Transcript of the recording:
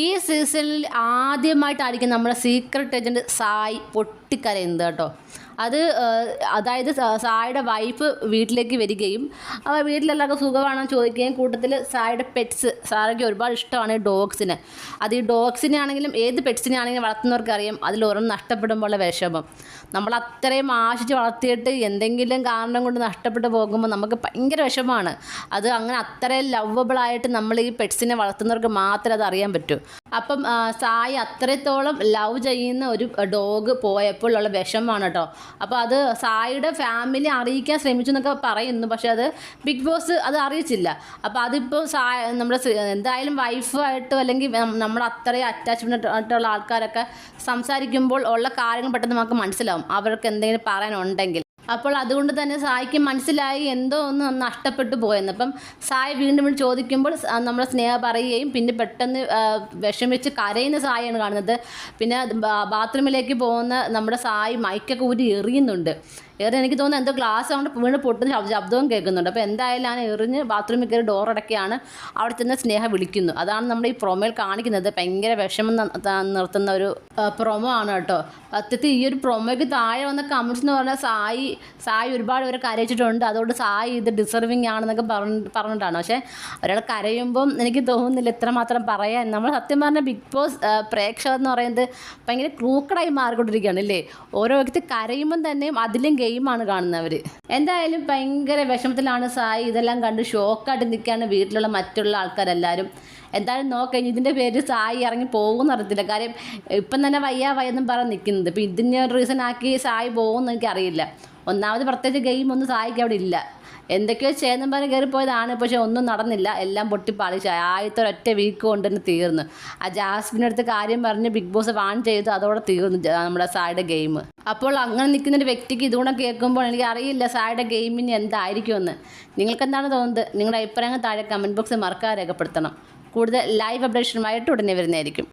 ഈ സീസണിൽ ആദ്യമായിട്ടായിരിക്കും നമ്മുടെ സീക്രട്ട് ഏജൻറ്റ് സായി പൊട്ടിക്കരയുന്നത് കേട്ടോ. അതായത് സായിയുടെ വൈഫ് വീട്ടിലേക്ക് വരികയും വീട്ടിലെല്ലാവർക്കും സുഖമാണെന്ന് ചോദിക്കുകയും കൂട്ടത്തിൽ സായിയുടെ പെറ്റ്സ് സാറയ്ക്ക് ഒരുപാട് ഇഷ്ടമാണ് ഡോഗ്സിന്. ഈ ഡോഗ്സിനെ ആണെങ്കിലും ഏത് പെറ്റ്സിനെ ആണെങ്കിലും വളർത്തുന്നവർക്കറിയാം അതിലൊരെണ്ണം നഷ്ടപ്പെടുമ്പോഴുള്ള വിഷമം. നമ്മൾ അത്രയും ആശിച്ച് വളർത്തിയിട്ട് എന്തെങ്കിലും കാരണം കൊണ്ട് നഷ്ടപ്പെട്ടു പോകുമ്പോൾ നമുക്ക് ഭയങ്കര വിഷമമാണ്. അങ്ങനെ അത്രയും ലവബിളായിട്ട് നമ്മൾ ഈ പെറ്റ്സിനെ വളർത്തുന്നവർക്ക് മാത്രമേ അത് അറിയാൻ പറ്റൂ. അപ്പം സായി അത്രത്തോളം ലവ് ചെയ്യുന്ന ഒരു ഡോഗ് പോയപ്പോൾ ഉള്ള വിഷമമാണ് കേട്ടോ. അപ്പോൾ അത് സായിയുടെ ഫാമിലി അറിയിക്കാൻ ശ്രമിച്ചു എന്നൊക്കെ പറയുന്നു. പക്ഷേ അത് ബിഗ് ബോസ് അത് അറിയിച്ചില്ല. അപ്പോൾ അതിപ്പോൾ നമ്മുടെ എന്തായാലും വൈഫായിട്ടോ അല്ലെങ്കിൽ നമ്മൾ അത്രയും അറ്റാച്ച്മെൻ്റ് ആയിട്ടുള്ള ആൾക്കാരൊക്കെ സംസാരിക്കുമ്പോൾ ഉള്ള കാര്യങ്ങൾ പെട്ടെന്ന് നമുക്ക് മനസ്സിലാവും അവർക്ക് എന്തെങ്കിലും പറയാനുണ്ടെങ്കിൽ. അപ്പോൾ അതുകൊണ്ട് തന്നെ സായിക്ക് മനസ്സിലായി എന്തോ ഒന്ന് നഷ്ടപ്പെട്ടു പോയെന്ന്. അപ്പം സായി വീണ്ടും ചോദിക്കുമ്പോൾ നമ്മളെ സ്നേഹം പറയുകയും പിന്നെ പെട്ടെന്ന് വിഷമിച്ച് കരയുന്ന സായിയാണ് കാണുന്നത്. പിന്നെ ബാത്റൂമിലേക്ക് പോകുന്ന നമ്മുടെ സായി മൈക്കൊക്കെ ഊരി എറിയുന്നുണ്ട്. എനിക്ക് തോന്നുന്നു എന്തോ ഗ്ലാസ് കൊണ്ട് വീണ്ടും പൊട്ടുന്ന ശബ്ദവും കേൾക്കുന്നുണ്ട്. അപ്പോൾ എന്തായാലും ഞാൻ എറിഞ്ഞ് ബാത്റൂമിൽ കയറി ഡോർ അടയ്ക്കുകയാണ്. അവിടെ ചെന്ന് സ്നേഹം വിളിക്കുന്നു. അതാണ് നമ്മുടെ ഈ പ്രൊമോയിൽ കാണിക്കുന്നത്. ഭയങ്കര വിഷമം നിർത്തുന്ന ഒരു പ്രൊമോ ആണ് കേട്ടോ. സത്യത്തിൽ ഈ ഒരു പ്രൊമോയ്ക്ക് താഴെ വന്ന കമൻസ് എന്ന് പറഞ്ഞാൽ സായി ഒരുപാട് പേരെ കരയിച്ചിട്ടുണ്ട്. അതുകൊണ്ട് സായി ഇത് ഡിസർവിങ് ആണെന്നൊക്കെ പറഞ്ഞിട്ടാണ്. പക്ഷേ ഒരാൾ കരയുമ്പം എനിക്ക് തോന്നുന്നില്ല എത്രമാത്രം പറയാൻ. നമ്മൾ സത്യം പറഞ്ഞാൽ ബിഗ് ബോസ് പ്രേക്ഷകർ എന്ന് പറയുന്നത് ഭയങ്കര ക്രൂക്കഡായി മാറിക്കൊണ്ടിരിക്കുകയാണ് അല്ലേ. ഓരോ വ്യക്തി കരയുമ്പം തന്നെയും അതിലും ഗെയിമാണ് കാണുന്നവർ. എന്തായാലും ഭയങ്കര വിഷമത്തിലാണ് സായി. ഇതെല്ലാം കണ്ട് ഷോക്കായിട്ട് നിൽക്കുകയാണ് വീട്ടിലുള്ള മറ്റുള്ള ആൾക്കാരെല്ലാവരും. എന്തായാലും നോക്കാം ഇതിൻ്റെ പേര് സായി ഇറങ്ങി പോകുമെന്ന് അറിയത്തില്ല. കാര്യം ഇപ്പം തന്നെ വയ്യെന്നും പറഞ്ഞ് നിൽക്കുന്നത്. ഇപ്പം ഇതിന് റീസൺ ആക്കി സായി പോകുമെന്ന് എനിക്കറിയില്ല. ഒന്നാമത് പ്രത്യേകിച്ച് ഗെയിം ഒന്നും സായിക്ക് അവിടെ ഇല്ല. എന്തൊക്കെയോ ചെയ്യുന്ന പറഞ്ഞ് കയറിപ്പോയതാണ്. പക്ഷേ ഒന്നും നടന്നില്ല. എല്ലാം പൊട്ടിപ്പാളിച്ച് ആദ്യത്തെ ഒരൊറ്റ വീക്ക് കൊണ്ട് തന്നെ തീർന്നു. ജാസ്മിൻ്റെ അടുത്ത് കാര്യം പറഞ്ഞ് ബിഗ് ബോസ് വാൺ ചെയ്തു. അതോടെ തീർന്നു നമ്മുടെ സായിയുടെ ഗെയിം. അപ്പോൾ അങ്ങനെ നിൽക്കുന്നൊരു വ്യക്തിക്ക് ഇതുകൂടെ കേൾക്കുമ്പോൾ എനിക്ക് അറിയില്ല സായിയുടെ ഗെയിമിന് എന്തായിരിക്കുമെന്ന്. നിങ്ങൾക്ക് എന്താണ് തോന്നുന്നത്? നിങ്ങളുടെ അഭിപ്രായങ്ങൾ താഴെ കമൻറ്റ് ബോക്സിൽ മറക്കാതെ രേഖപ്പെടുത്തണം. കൂടുതൽ ലൈവ് അപ്ഡേഷനുമായിട്ട് ഉടനെ വരുന്നതായിരിക്കും.